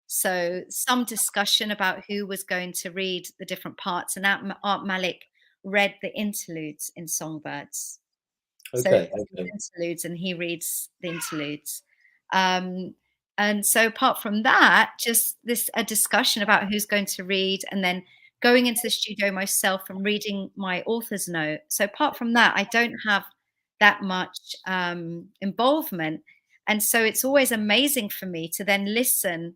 So some discussion about who was going to read the different parts, and Art Malik read the interludes in Songbirds. So okay, there's okay, interludes, and he reads the interludes. Um, and so apart from that, just a discussion about who's going to read, and then going into the studio myself and reading my author's note. So apart from that, I don't have that much involvement. And so it's always amazing for me to then listen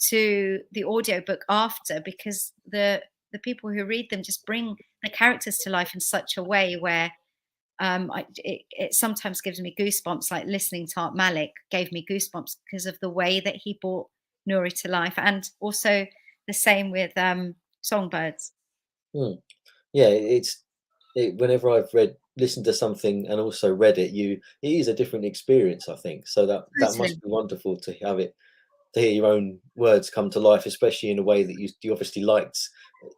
to the audiobook after, because the the people who read them just bring the characters to life in such a way where it sometimes gives me goosebumps. Like listening to Art Malik gave me goosebumps because of the way that he brought Nuri to life, and also the same with Songbirds. Yeah, whenever I've listened to something and also read it, it is a different experience, I think. So that Totally. must be wonderful to hear your own words come to life, especially in a way that you obviously liked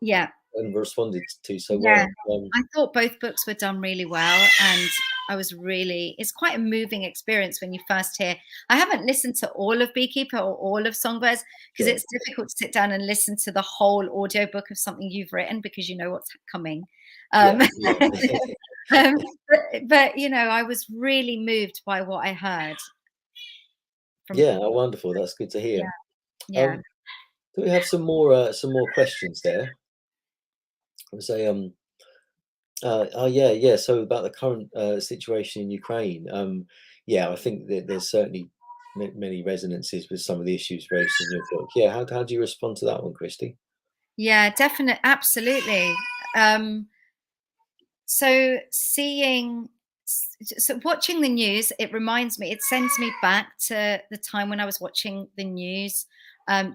Yeah. and responded to so Yeah, well. I thought both books were done really well, and it's quite a moving experience when you first hear. I haven't listened to all of Beekeeper or all of Songbirds because Sure. it's difficult to sit down and listen to the whole audiobook of something you've written because you know what's coming. Yeah. um, but I was really moved by what I heard. Yeah, oh, wonderful. That's good to Yeah, hear. yeah. Do we have some more questions there? I would say yeah. So about the current situation in Ukraine, yeah, I think that there's certainly many resonances with some of the issues raised in your book. Yeah, how do you respond to that one, Christy? Yeah, definitely, absolutely. So watching the news, it sends me back to the time when I was watching the news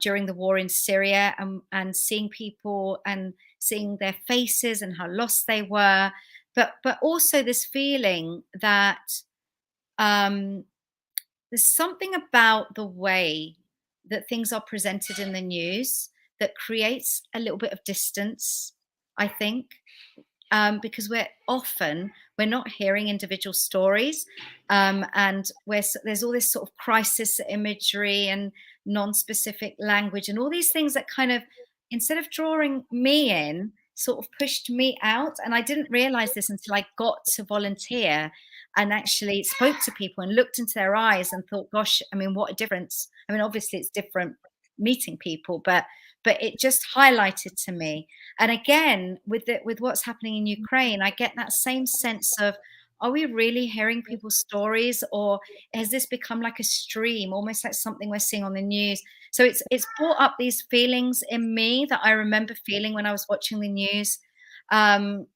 during the war in Syria, and seeing people and seeing their faces and how lost they were, but also this feeling that um, there's something about the way that things are presented in the news that creates a little bit of distance, I think, because we're not hearing individual stories, and there's all this sort of crisis imagery and non-specific language and all these things that kind of, instead of drawing me in, sort of pushed me out. And I didn't realize this until I got to volunteer and actually spoke to people and looked into their eyes and thought, gosh, I mean, what a difference. I mean, obviously it's different meeting people, but it just highlighted to me. And again, with what's happening in Ukraine, I get that same sense of, are we really hearing people's stories, or has this become like a stream, almost like something we're seeing on the news? So it's brought up these feelings in me that I remember feeling when I was watching the news. Um,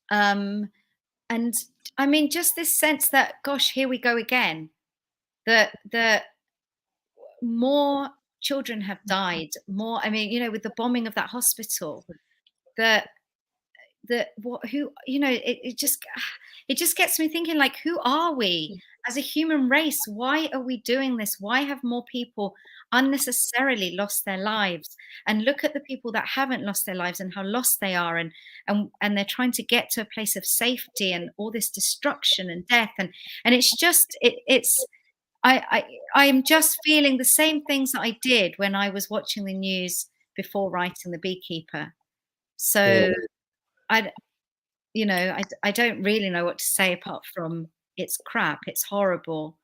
um, and I mean, just this sense that, gosh, here we go again. That more children have died. More, I mean, with the bombing of that hospital, that it just gets me thinking, like, who are we as a human race? Why are we doing this? Why have more people unnecessarily lost their lives? And look at the people that haven't lost their lives and how lost they are, and they're trying to get to a place of safety, and all this destruction and death, and it's just it's I'm just feeling the same things that I did when I was watching the news before writing The Beekeeper. Yeah. So I I don't really know what to say apart from it's crap, it's horrible.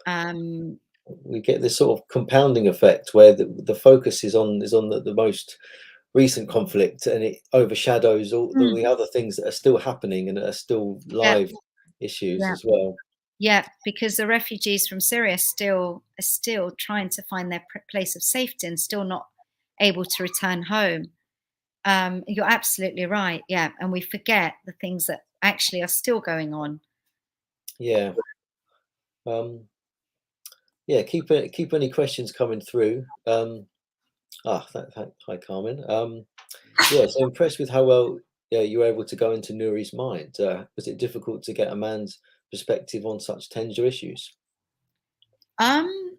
We get this sort of compounding effect where the focus is on the most recent conflict, and it overshadows all Mm, the other things that are still happening and are still yeah, live issues yeah, as well. yeah, because the refugees from Syria are still trying to find their place of safety and still not able to return home. You're absolutely right, yeah, and we forget the things that actually are still going on. Yeah. Um, yeah, keep any questions coming through. Hi, Carmen. Yeah, so impressed with how well, yeah, you were able to go into Nuri's mind. Was it difficult to get a man's perspective on such tender issues? Um,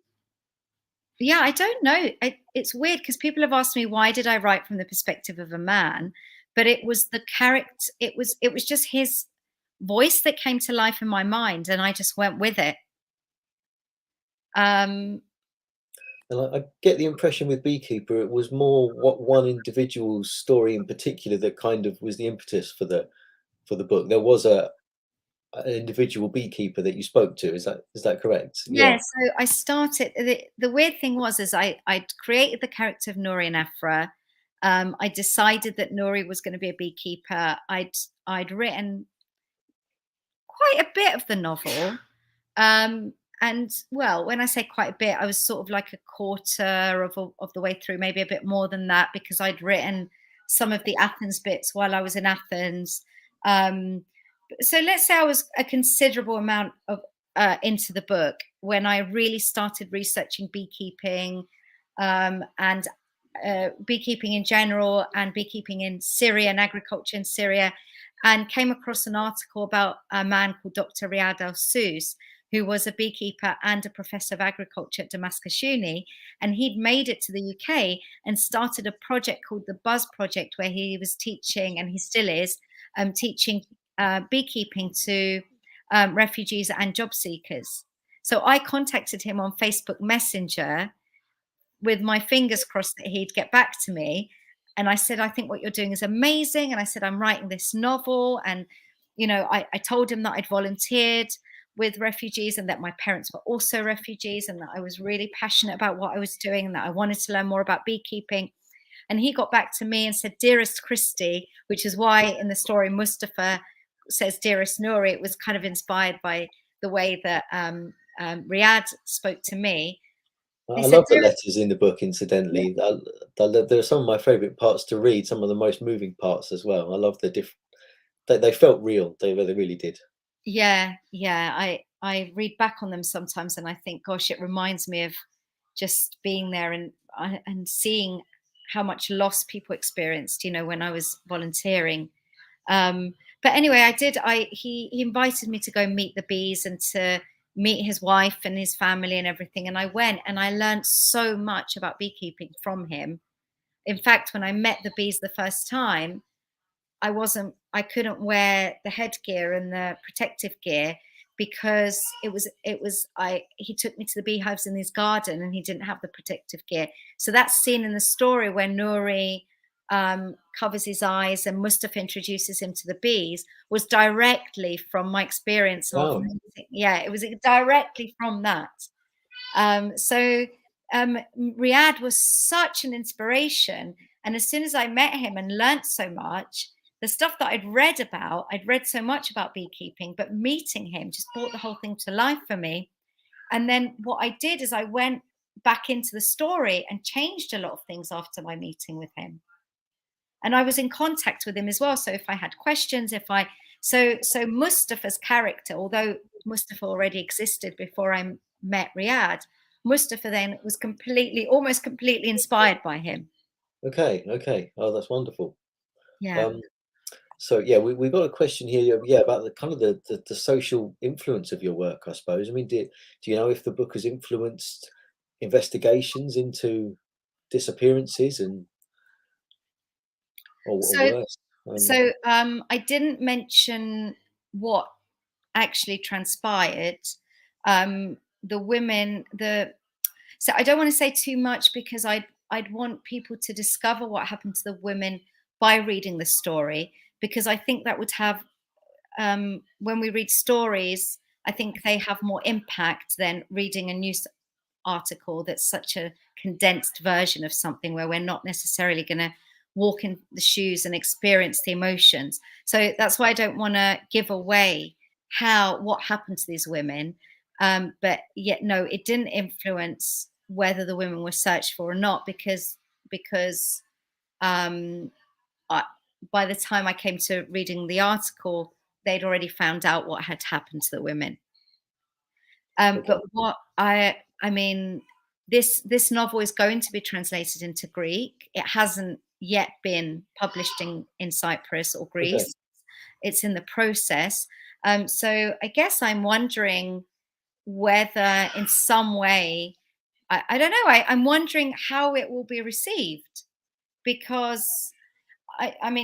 Yeah, I don't know. It's weird because people have asked me, why did I write from the perspective of a man? But it was the character. It was just his voice that came to life in my mind, and I just went with it. Um, And I get the impression with Beekeeper, it was more what one individual's story in particular that kind of was the impetus for the book. There was an individual beekeeper that you spoke to. Is that correct? yeah. Yeah. So I started. The weird thing was, is I created the character of Nuri and Afra. I decided that Nuri was going to be a beekeeper. I'd written quite a bit of the novel. Um, well, when I say quite a bit, I was sort of like a quarter of the way through, maybe a bit more than that, because I'd written some of the Athens bits while I was in Athens. So let's say I was a considerable amount of into the book when I really started researching beekeeping, and beekeeping in general, and beekeeping in Syria and agriculture in Syria, and came across an article about a man called Dr. Riyad al-Sus, who was a beekeeper and a professor of agriculture at Damascus Uni. And he'd made it to the UK and started a project called the Buzz Project, where he was teaching, and he still is, teaching beekeeping to refugees and job seekers. So I contacted him on Facebook Messenger with my fingers crossed that he'd get back to me. And I said, I think what you're doing is amazing. And I said, I'm writing this novel. And, I told him that I'd volunteered with refugees and that my parents were also refugees, and that I was really passionate about what I was doing and that I wanted to learn more about beekeeping. And he got back to me and said, "Dearest Christy," which is why in the story Mustafa says "Dearest Nouri." It was kind of inspired by the way that Riyad spoke to me. I love the letters in the book, incidentally. They're some of my favourite parts to read, some of the most moving parts as well. I love the different, they felt real, they really did. Yeah. I read back on them sometimes and I think, gosh, it reminds me of just being there and seeing how much loss people experienced, when I was volunteering. But anyway, he invited me to go meet the bees and to meet his wife and his family and everything. And I went and I learned so much about beekeeping from him. In fact, when I met the bees the first time, I couldn't wear the headgear and the protective gear because he took me to the beehives in his garden and he didn't have the protective gear. So that scene in the story where Nouri covers his eyes and Mustafa introduces him to the bees was directly from my experience of, Wow. it was directly from that. Riyad was such an inspiration. And as soon as I met him and learnt so much, the stuff that I'd read so much about beekeeping, but meeting him just brought the whole thing to life for me. And then what I did is I went back into the story and changed a lot of things after my meeting with him. And I was in contact with him as well. So if I had questions, so Mustafa's character, although Mustafa already existed before I met Riyad, Mustafa then was almost completely inspired by him. Okay. Oh, that's wonderful. Yeah. So yeah, we've got a question here, about the kind of the social influence of your work, I suppose. I mean, do you know if the book has influenced investigations into disappearances or worse? I didn't mention what actually transpired. So I don't want to say too much because I'd want people to discover what happened to the women by reading the story, because I think that would have, when we read stories, I think they have more impact than reading a news article that's such a condensed version of something where we're not necessarily going to walk in the shoes and experience the emotions. So that's why I don't want to give away what happened to these women. But yet, no, it didn't influence whether the women were searched for or not, because by the time I came to reading the article, they'd already found out what had happened to the women. But this novel is going to be translated into Greek. It hasn't yet been published in Cyprus or Greece. Okay. It's in the process. So I guess I'm wondering whether in some way, I don't know, I'm wondering how it will be received. Because,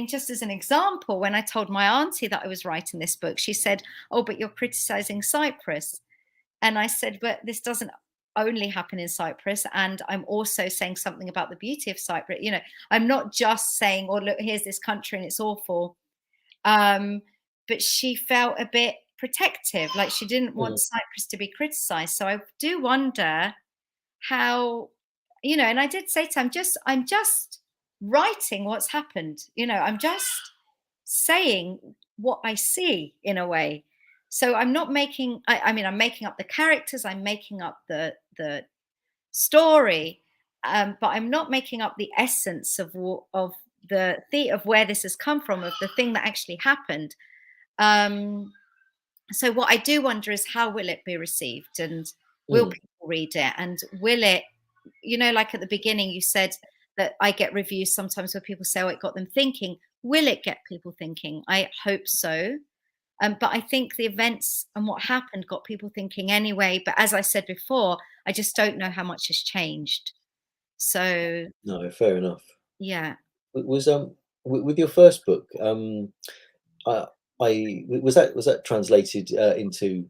just as an example, when I told my auntie that I was writing this book, she said, "Oh, but you're criticizing Cyprus." And I said, "But this doesn't only happen in Cyprus. And I'm also saying something about the beauty of Cyprus. I'm not just saying, oh, look, here's this country and it's awful." But she felt a bit protective, like she didn't want Cyprus to be criticized. So I do wonder how, and I did say to her, I'm just writing what's happened. I'm just saying what I see in a way. So I'm not making. I mean, I'm making up the characters. I'm making up the story, but I'm not making up the essence of of where this has come from, of the thing that actually happened. Um, so what I do wonder is, how will it be received, and will Mm. people read it, and will it, like at the beginning you said that I get reviews sometimes where people say, oh, it got them thinking. Will it get people thinking? I hope so. But I think the events and what happened got people thinking anyway. But as I said before, I just don't know how much has changed. So No, fair enough. yeah. Was with your first book, I, was that translated into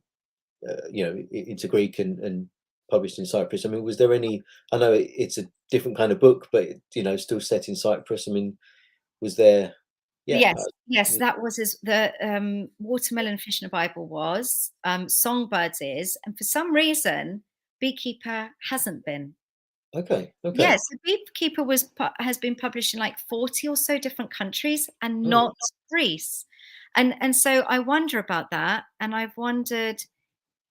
into Greek and published in Cyprus? I mean, was there any? I know it's a different kind of book, but still set in Cyprus. I mean, was there? Yeah. Yes, that was the Watermelon Fish in a Bible was. Songbirds is, and for some reason, Beekeeper hasn't been. Okay. Okay. Yes, the Beekeeper has been published in like 40 or so different countries, and Oh, not Greece. And so I wonder about that, and I've wondered,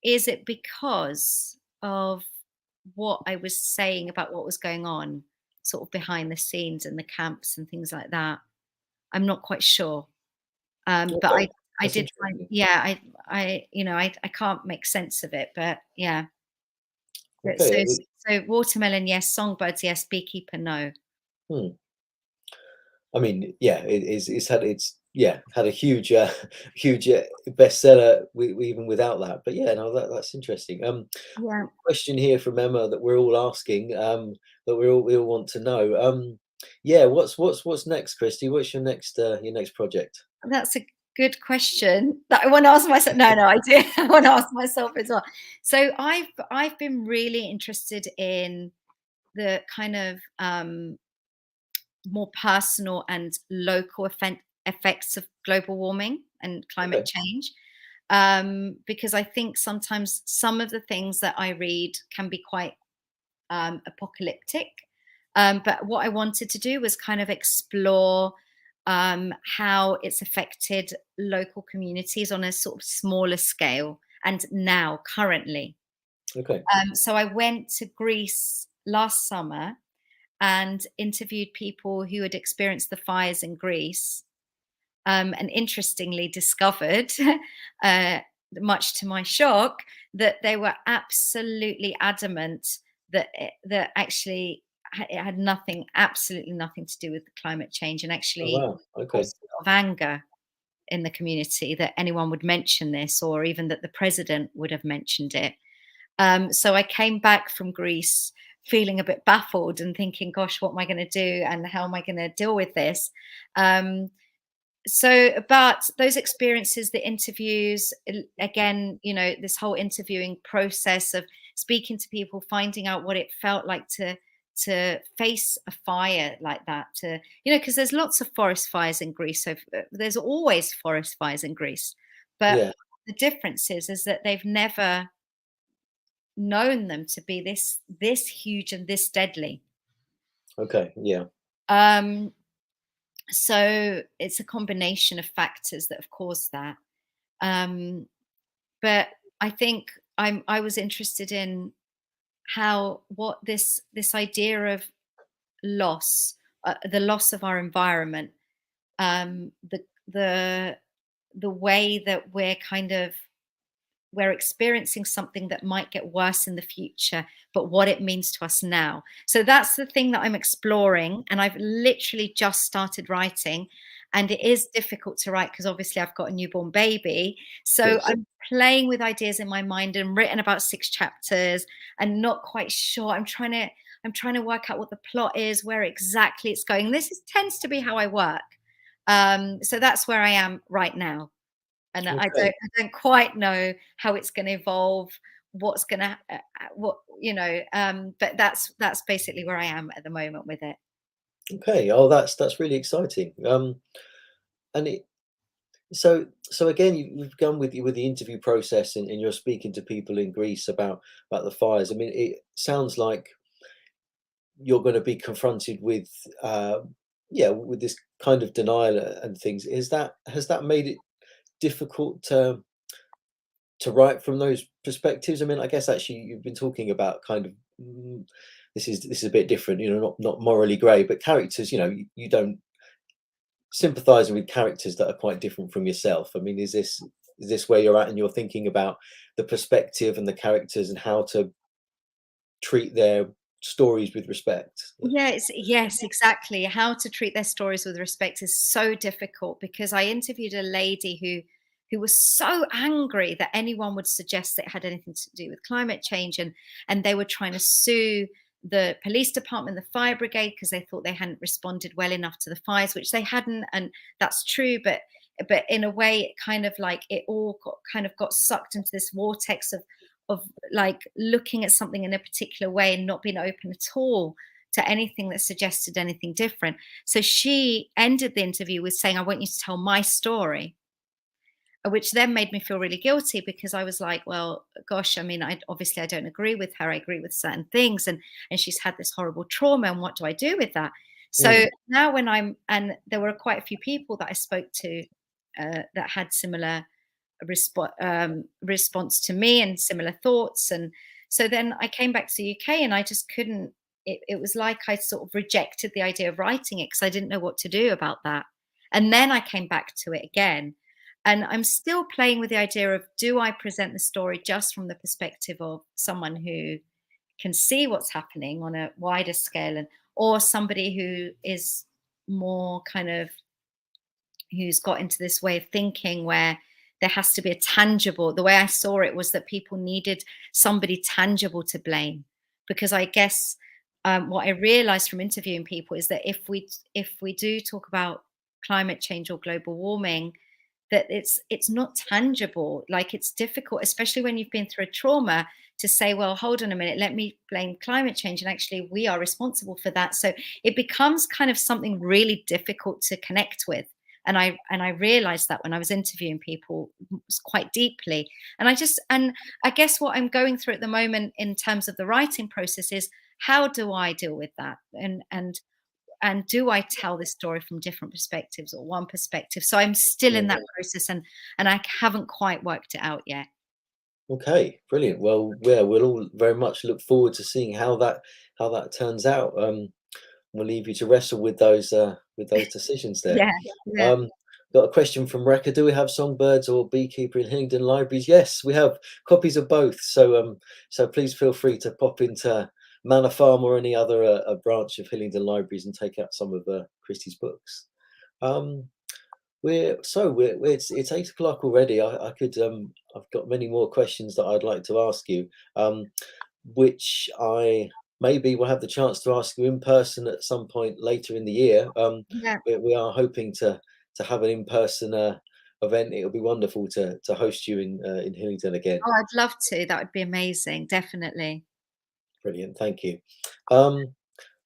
is it because of what I was saying about what was going on, sort of behind the scenes in the camps and things like that? I'm not quite sure. But okay. I That's did find, interesting. yeah, I can't make sense of it, but yeah. But Okay. so Watermelon, yes. Songbirds, yes. Beekeeper, no. Hmm. I mean, yeah, had a huge huge bestseller even without that. But yeah, no, that's interesting. Yeah, Question here from Emma that we're all asking, that we all want to know. Yeah, what's next, Christy? What's your next project? that's a good question that I want to ask myself. No, I do. I want to ask myself as well. So I've been really interested in the kind of more personal and local effects of global warming and climate Okay. change. Because I think sometimes some of the things that I read can be quite apocalyptic. But what I wanted to do was kind of explore how it's affected local communities on a sort of smaller scale and now currently. Okay. So I went to Greece last summer and interviewed people who had experienced the fires in Greece, and interestingly discovered, uh, much to my shock, that they were absolutely adamant that actually it had absolutely nothing to do with the climate change, and Oh actually wow. Okay. caused a lot of anger in the community that anyone would mention this, or even that the president would have mentioned it. So I came back from Greece feeling a bit baffled and thinking, gosh, what am I going to do? And how am I going to deal with this? But those experiences, the interviews, again, this whole interviewing process of speaking to people, finding out what it felt like to face a fire like that, because there's lots of forest fires in Greece. So there's always forest fires in Greece. But Yeah. the difference is that they've never known them to be this huge and this deadly. Okay. Yeah. Um, so it's a combination of factors that have caused that. But I think I was interested in what this idea of loss, the loss of our environment, um, the the the way that we're experiencing something that might get worse in the future, but what it means to us now. So that's the thing that I'm exploring. And I've literally just started writing. And it is difficult to write because obviously I've got a newborn baby. Of So course. I'm playing with ideas in my mind and written about 6 chapters and not quite sure. I'm trying to work out what the plot is, where exactly it's going. Tends to be how I work. So that's where I am right now. And Okay. I don't quite know how it's going to evolve, what's going to but that's basically where I am at the moment with it. Okay. Oh, that's really exciting. And so again, you've gone with the interview process, and you're speaking to people in Greece about the fires. I mean, it sounds like you're going to be confronted with yeah, with this kind of denial and things. Has that made it difficult to write from those perspectives? I mean, I guess actually you've been talking about kind of this is a bit different, you know, not morally grey, but characters. You know, you don't sympathising with characters that are quite different from yourself. I mean, is this where you're at, and you're thinking about the perspective and the characters and how to treat their stories with respect? Yes, exactly. How to treat their stories with respect is so difficult, because I interviewed a lady who was so angry that anyone would suggest that it had anything to do with climate change, and they were trying to sue the police department, the fire brigade, because they thought they hadn't responded well enough to the fires, which they hadn't, and that's true, but in a way it kind of like it all got sucked into this vortex of like looking at something in a particular way and not being open at all to anything that suggested anything different. So she ended the interview with saying, "I want you to tell my story," which then made me feel really guilty, because I was like, well, gosh, I mean, I don't agree with her. I agree with certain things, and she's had this horrible trauma, and what do I do with that? So now and there were quite a few people that I spoke to that had similar response to me and similar thoughts. And so then I came back to the UK, and I just couldn't, it was like I sort of rejected the idea of writing it, because I didn't know what to do about that. And then I came back to it again. And I'm still playing with the idea of, do I present the story just from the perspective of someone who can see what's happening on a wider scale, or somebody who is more kind of, who's got into this way of thinking where there has to be a tangible. The way I saw it was that people needed somebody tangible to blame, because I guess what I realized from interviewing people is that if we do talk about climate change or global warming, that it's not tangible. Like, it's difficult, especially when you've been through a trauma, to say, well, hold on a minute, let me blame climate change, and actually we are responsible for that. So it becomes kind of something really difficult to connect with. And I realized that when I was interviewing people quite deeply. And I guess what I'm going through at the moment in terms of the writing process is, how do I deal with that? And do I tell this story from different perspectives or one perspective? So I'm still in that process, and I haven't quite worked it out yet. Okay, brilliant. Well, yeah, we'll all very much look forward to seeing how that turns out. We'll leave you to wrestle with those decisions there. Yeah, yeah. Got a question from Rekka. Do we have Songbirds or Beekeeper in Hillingdon Libraries? Yes, we have copies of both. So so please feel free to pop into Manor Farm or any other a branch of Hillingdon Libraries and take out some of Christy's books. It's 8 o'clock already. I could I've got many more questions that I'd like to ask you, which I maybe will have the chance to ask you in person at some point later in the year. Yeah. We are hoping to have an in-person event. It'll be wonderful to host you in Hillingdon again. Oh, I'd love to. That would be amazing. Definitely. Brilliant, thank you.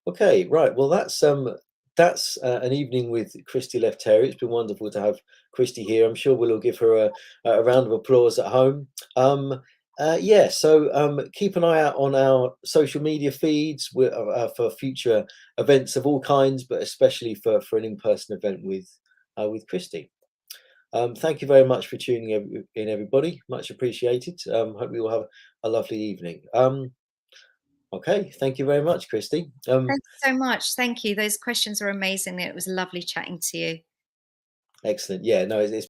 Okay, right. Well, that's an evening with Christy Lefteri. It's been wonderful to have Christy here. I'm sure we'll all give her a round of applause at home. Yeah, so keep an eye out on our social media feeds for future events of all kinds, but especially for an in-person event with Christy. Thank you very much for tuning in, everybody. Much appreciated. Hope you all have a lovely evening. Okay, thank you very much, Christy. Thanks so much. Thank you. Those questions are amazing. It was lovely chatting to you. Excellent. Yeah, no, it's